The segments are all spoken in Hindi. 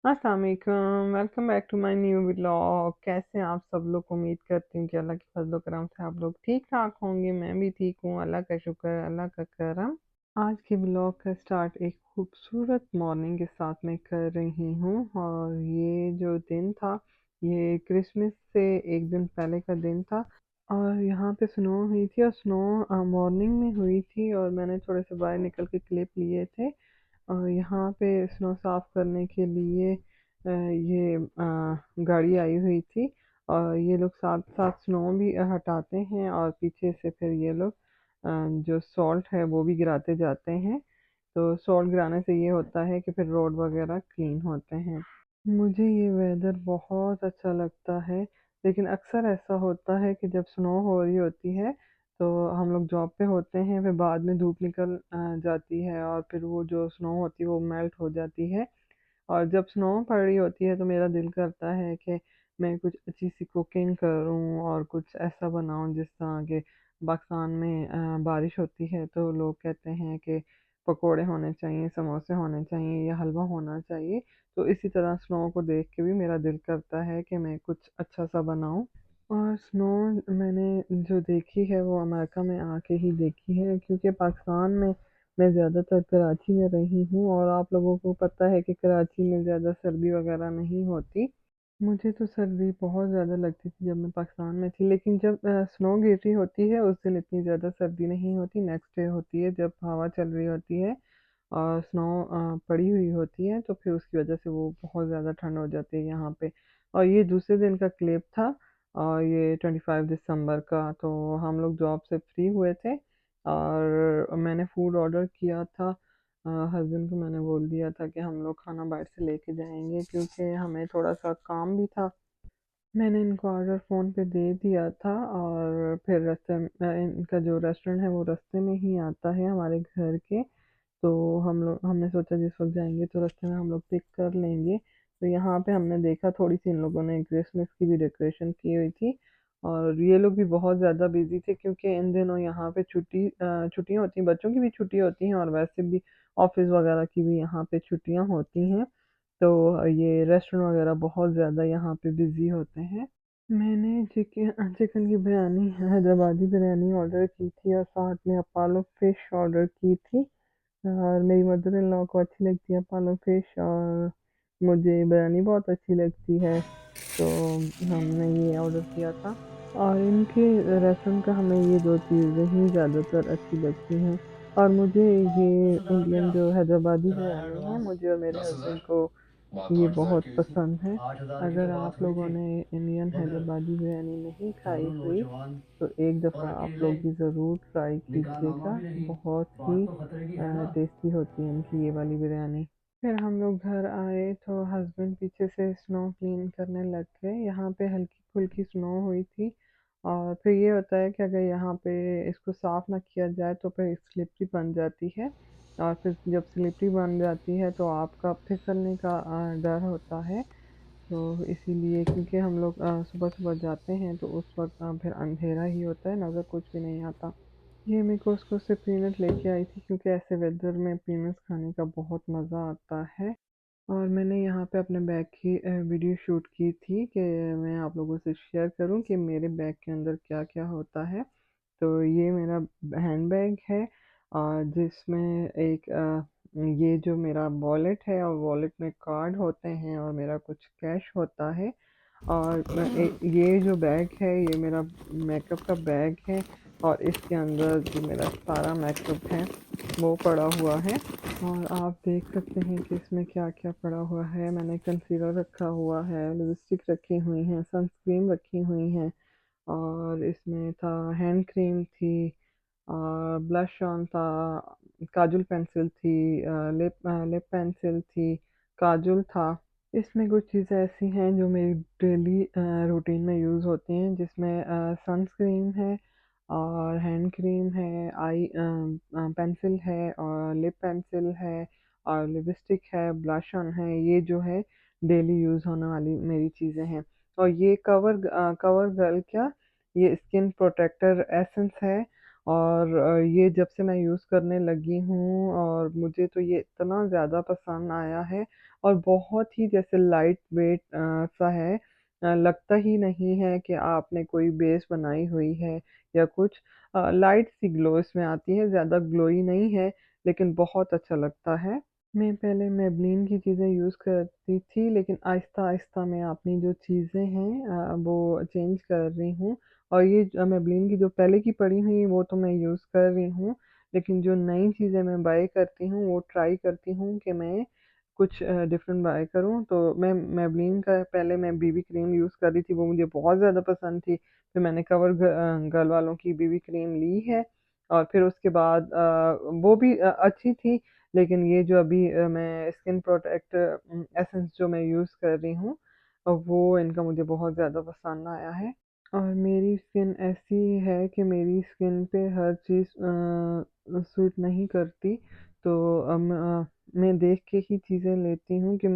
अस्सलाम वालेकुम, welcome back to my new vlog. कैसे हैं आप सब लोग? उम्मीद करती हूँ कि अल्लाह के फज़ल करम से आप लोग ठीक-ठाक होंगे। मैं भी ठीक हूँ, अल्लाह का शुक्र, अल्लाह का करम। आज के व्लॉग का स्टार्ट एक खूबसूरत मॉर्निंग के साथ मैं कर रही हूँ और ये जो दिन था, ये क्रिसमस से एक दिन पहले का दिन था और यहाँ पे स्नो हुई थी और स्नो मॉर्निंग में हुई थी और मैंने थोड़े से बाहर निकल के क्लिप लिए थे। यहाँ पे स्नो साफ करने के लिए ये गाड़ी आई हुई थी और ये लोग साथ साथ स्नो भी हटाते हैं और पीछे से फिर ये लोग जो सॉल्ट है वो भी गिराते जाते हैं। तो सॉल्ट गिराने से ये होता है कि फिर रोड वगैरह क्लीन होते हैं। मुझे ये वेदर बहुत अच्छा लगता है, लेकिन अक्सर ऐसा होता है कि जब स्नो हो रही होती है, तो हम लोग जॉब पे होते हैं, फिर बाद में धूप निकल जाती है और फिर वो जो स्नो होती है वो मेल्ट हो जाती है और जब स्नो पड़ रही होती है तो मेरा दिल करता है कि मैं कुछ अच्छी-सी कुकिंग करूँ और कुछ ऐसा बनाऊँ जिस तरह के पाकिस्तान में बारिश होती है तो लोग कहते हैं कि पकोड़े होने चाहिए, समोसे होने चाहिए या हलवा होना चाहिए। तो इसी तरह स्नो को देख के भी मेरा दिल करता है कि मैं कुछ अच्छा-सा बनाऊँ। और स्नो मैंने जो देखी है वो अमेरिका में आके ही देखी है क्योंकि पाकिस्तान में मैं ज़्यादातर कराची में रही हूँ और आप लोगों को पता है कि कराची में ज़्यादा सर्दी वगैरह नहीं होती। मुझे तो सर्दी बहुत ज़्यादा लगती थी जब मैं पाकिस्तान में थी, लेकिन जब स्नो गिर रही होती है उस दिन इतनी ज़्यादा सर्दी नहीं होती, नेक्स्ट डे होती है जब हवा चल रही होती है और स्नो पड़ी हुई होती है तो फिर उसकी वजह से वो बहुत ज़्यादा ठंड हो जाती है यहाँ पे। और ये दूसरे दिन का क्लिप था और ये 25 दिसंबर का, तो हम लोग जॉब से फ्री हुए थे और मैंने फूड ऑर्डर किया था। हस्बैंड को मैंने बोल दिया था कि हम लोग खाना बाहर से लेके जाएँगे क्योंकि हमें थोड़ा-सा काम भी था। मैंने इनको ऑर्डर फ़ोन पे दे दिया था और फिर रास्ते में इनका जो रेस्टोरेंट है वो रास्ते में ही आता है हमारे घर के। तो हमने सोचा जिस वक़्त जाएँगे तो रास्ते में हम लोग पिक कर लेंगे। तो यहाँ पे हमने देखा थोड़ी-सी इन लोगों ने क्रिसमस की भी डेकोरेशन की हुई थी और ये लोग भी बहुत ज़्यादा बिज़ी थे क्योंकि इन दिनों यहाँ पे छुट्टियाँ होती हैं, बच्चों की भी छुट्टी होती हैं और वैसे भी ऑफ़िस वग़ैरह की भी यहाँ पे छुट्टियाँ होती हैं। तो ये रेस्टोरेंट वग़ैरह बहुत ज़्यादा यहाँ पे बिज़ी होते हैं। मैंने चिकन की बिरयानी, हैदराबादी बिरयानी ऑर्डर की थी और साथ में अपोलो फ़िश ऑर्डर की थी। और मेरी मदर इन लॉ को अच्छी लगती है पालक फ़िश और मुझे बिरयानी बहुत अच्छी लगती है, तो हमने ये ऑर्डर किया था। और इनके रेस्टोरेंट का हमें ये 2 चीज़ें ही ज़्यादातर अच्छी लगती हैं और मुझे ये इंडियन जो हैदराबादी बिरयानी है, मुझे और मेरे हस्बैंड को ये बहुत पसंद है। अगर आप लोगों ने इंडियन हैदराबादी बिरयानी नहीं खाई हुई, तो एक दफ़ा आप लोग भी ज़रूर ट्राई कीजिएगा, बहुत ही टेस्टी होती है इनकी ये वाली बिरयानी। फिर हम लोग घर आए तो हस्बैंड पीछे से स्नो क्लीन करने लग गए। यहाँ पे हल्की-फुल्की स्नो हुई थी और फिर ये होता है कि अगर यहाँ पे इसको साफ़ ना किया जाए तो फिर स्लिपरी बन जाती है और फिर जब स्लिपरी बन जाती है तो आपका फिसलने का डर होता है। तो इसीलिए क्योंकि हम लोग सुबह-सुबह जाते हैं तो उस वक़्त फिर अंधेरा ही होता है, नज़र कुछ भी नहीं आता। ये मैं कॉस्को से पीनट लेके आई थी क्योंकि ऐसे वेदर में पीनट्स खाने का बहुत मज़ा आता है। और मैंने यहाँ पे अपने बैग की वीडियो शूट की थी कि मैं आप लोगों से शेयर करूँ कि मेरे बैग के अंदर क्या-क्या होता है। तो ये मेरा हैंडबैग है जिसमें एक ये जो मेरा वॉलेट है और वॉलेट में कार्ड होते हैं और मेरा कुछ कैश होता है और ये जो बैग है ये मेरा मेकअप का बैग है और इसके अंदर जो मेरा सारा मेकअप है वो पड़ा हुआ है और आप देख सकते हैं कि इसमें क्या-क्या पड़ा हुआ है। मैंने कंसीलर रखा हुआ है, लिपस्टिक रखी हुई हैं, सनस्क्रीन रखी हुई हैं और इसमें था हैंड क्रीम थी ब्लश ऑन था, काजल पेंसिल थी लिप पेंसिल थी, काजल था। इसमें कुछ चीज़ें ऐसी हैं जो मेरी डेली रूटीन में यूज़ होती हैं जिसमें सनस्क्रीन है और हैंड क्रीम है, पेंसिल है और लिप पेंसिल है और लिपस्टिक है, ब्लश ऑन है, ये जो है डेली यूज़ होने वाली मेरी चीज़ें हैं। और ये कवर गर्ल क्या ये स्किन प्रोटेक्टर एसेंस है और ये जब से मैं यूज़ करने लगी हूँ और मुझे तो ये इतना ज़्यादा पसंद आया है और बहुत ही जैसे लाइट वेट सा है। लगता ही नहीं है कि आपने कोई बेस बनाई हुई है या कुछ। लाइट सी ग्लो इसमें आती है, ज़्यादा ग्लोई नहीं है, लेकिन बहुत अच्छा लगता है। मैं पहले मेबलिन की चीज़ें यूज़ करती थी, लेकिन आहिस्ता-आहिस्ता मैं अपनी जो चीज़ें हैं वो चेंज कर रही हूँ और ये मेबलिन की जो पहले की पड़ी हुई वो तो मैं यूज़ कर रही हूँ, लेकिन जो नई चीज़ें मैं बाय करती हूँ, वो ट्राई करती हूँ कि मैं कुछ डिफरेंट बाय करूँ। तो मैं मेबलिन का पहले मैं बीबी क्रीम यूज़ कर रही थी, वो मुझे बहुत ज़्यादा पसंद थी। फिर मैंने गर्ल वालों की बीबी क्रीम ली है और फिर उसके बाद वो भी अच्छी थी, लेकिन ये जो अभी मैं स्किन प्रोटेक्ट एसेंस जो मैं यूज़ कर रही हूँ वो इनका मुझे बहुत ज़्यादा पसंद आया है। और मेरी स्किन ऐसी है कि मेरी स्किन पे हर चीज़ सूट नहीं करती, तो मैं देख के ही चीज़ें लेती हूँ कि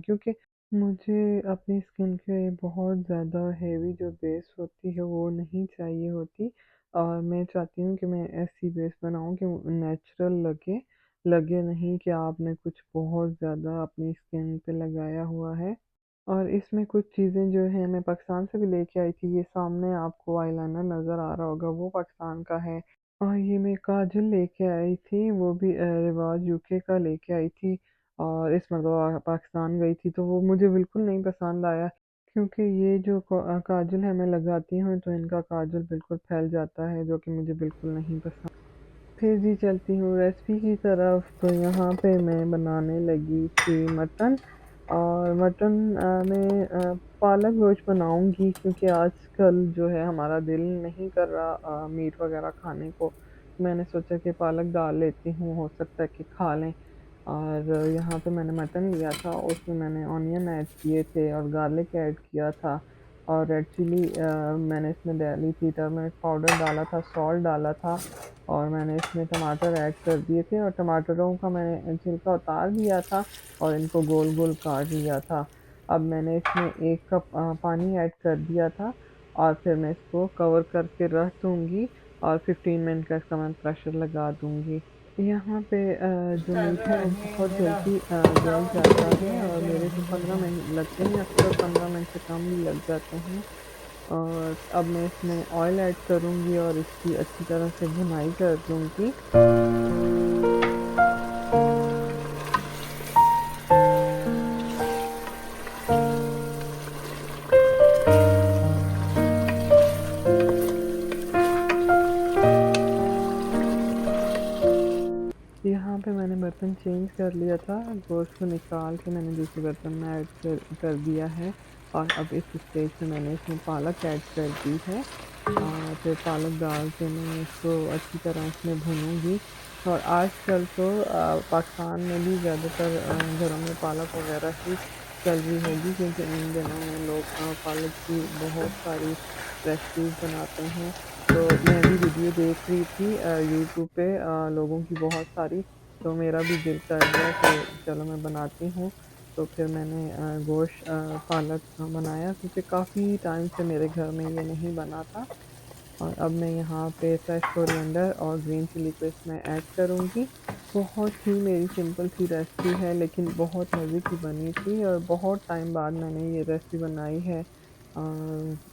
क्योंकि मुझे अपनी स्किन के बहुत ज़्यादा हेवी जो बेस होती है वो नहीं चाहिए होती और मैं चाहती हूँ कि मैं ऐसी बेस बनाऊँ कि नेचुरल लगे, लगे नहीं कि आपने कुछ बहुत ज़्यादा अपनी स्किन पे लगाया हुआ है। और इसमें कुछ चीज़ें जो हैं मैं पाकिस्तान से भी लेके आई थी, ये सामने आपको आईलाइनर नज़र आ रहा होगा वो पाकिस्तान का है। और ये मैं काजल लेके आई थी, वो भी रिवाज यूके का लेके आई थी और इस मरतबा पाकिस्तान गई थी तो वो मुझे बिल्कुल नहीं पसंद आया, क्योंकि ये जो काजल है मैं लगाती हूँ तो इनका काजल बिल्कुल फैल जाता है, जो कि मुझे बिल्कुल नहीं पसंद। फिर जी चलती हूँ रेसिपी की तरफ, तो यहाँ पे मैं बनाने लगी थी मटन। और मटन में पालक गोश्त बनाऊँगी, क्योंकि आजकल जो है हमारा दिल नहीं कर रहा मीट वग़ैरह खाने को। मैंने सोचा कि पालक डाल लेती हूँ, हो सकता है कि खा लें। और यहाँ पे मैंने मटन लिया था, उसमें मैंने ऑनियन ऐड किए थे और गार्लिक ऐड किया था और रेड चिली मैंने इसमें डाली थी, टर्मरिक पाउडर डाला था, सॉल्ट डाला था और मैंने इसमें टमाटर ऐड कर दिए थे और टमाटरों का मैंने छिलका उतार दिया था और इनको गोल-गोल काट लिया था। अब मैंने इसमें 1 कप पानी ऐड कर दिया था और फिर मैं इसको कवर करके रख दूँगी और 15 मिनट का इसका मैं प्रेशर लगा दूँगी। यहाँ पे जो मीट है वो बहुत जल्दी गल जाता है और मेरे तो 15 मिनट लगते हैं, अक्सर 15 मिनट से कम भी लग जाते हैं। और अब मैं इसमें ऑयल ऐड करूँगी और इसकी अच्छी तरह से भुनाई कर दूँगी। यहाँ पे मैंने बर्तन चेंज कर लिया था, गोश्त को निकाल के मैंने दूसरे बर्तन में ऐड कर दिया है और अब इस स्टेज पे मैंने इसमें पालक ऐड कर दी है और फिर पालक डाल के मैं इसको अच्छी तरह इसमें भूनूँगी। और आजकल तो पाकिस्तान में भी ज़्यादातर घरों में पालक वगैरह ही चल रही होगी, क्योंकि इन दिनों में लोग पालक की बहुत सारी रेसिपीज़ बनाते हैं। तो मैं भी वीडियो देख रही थी यूट्यूब पे लोगों की बहुत सारी, तो मेरा भी दिल कर गया कि चलो मैं बनाती हूँ। तो फिर मैंने गोश्त पालक बनाया, क्योंकि काफ़ी टाइम से मेरे घर में ये नहीं बना था। और अब मैं यहाँ पे फ्रेश कोरिएंडर और ग्रीन चिली को इसमें ऐड करूँगी। बहुत ही मेरी सिंपल सी रेसिपी है, लेकिन बहुत मज़े की बनी थी और बहुत टाइम बाद मैंने ये रेसिपी बनाई है।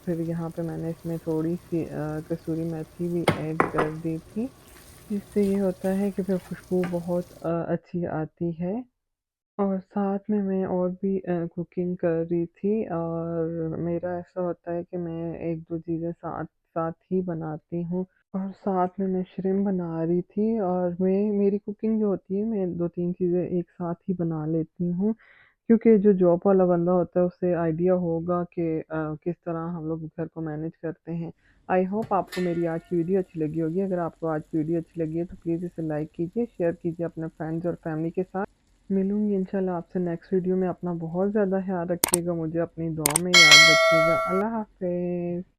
फिर यहाँ पे मैंने इसमें थोड़ी-सी कसूरी मेथी भी ऐड कर दी थी, जिससे ये होता है कि फिर खुशबू बहुत अच्छी आती है। और साथ में मैं और भी कुकिंग कर रही थी और मेरा ऐसा होता है कि मैं 1-2 चीज़ें साथ साथ ही बनाती हूँ। और साथ में मैं श्रिम्प बना रही थी और मेरी कुकिंग जो होती है, मैं 2-3 चीज़ें एक साथ ही बना लेती हूँ। क्योंकि जो जॉब वाला बंदा होता है उसे आइडिया होगा कि किस तरह हम लोग घर को मैनेज करते हैं। आई होप आपको मेरी आज की वीडियो अच्छी लगी होगी। अगर आपको आज की वीडियो अच्छी लगी है तो प्लीज़ इसे लाइक कीजिए, शेयर कीजिए अपने फ्रेंड्स और फैमिली के साथ। मिलूँगी इंशाल्लाह आपसे नेक्स्ट वीडियो में। अपना बहुत ज़्यादा ख़्याल रखिएगा, मुझे अपनी दुआ में याद रखिएगा। अल्लाह हाफ़िज़।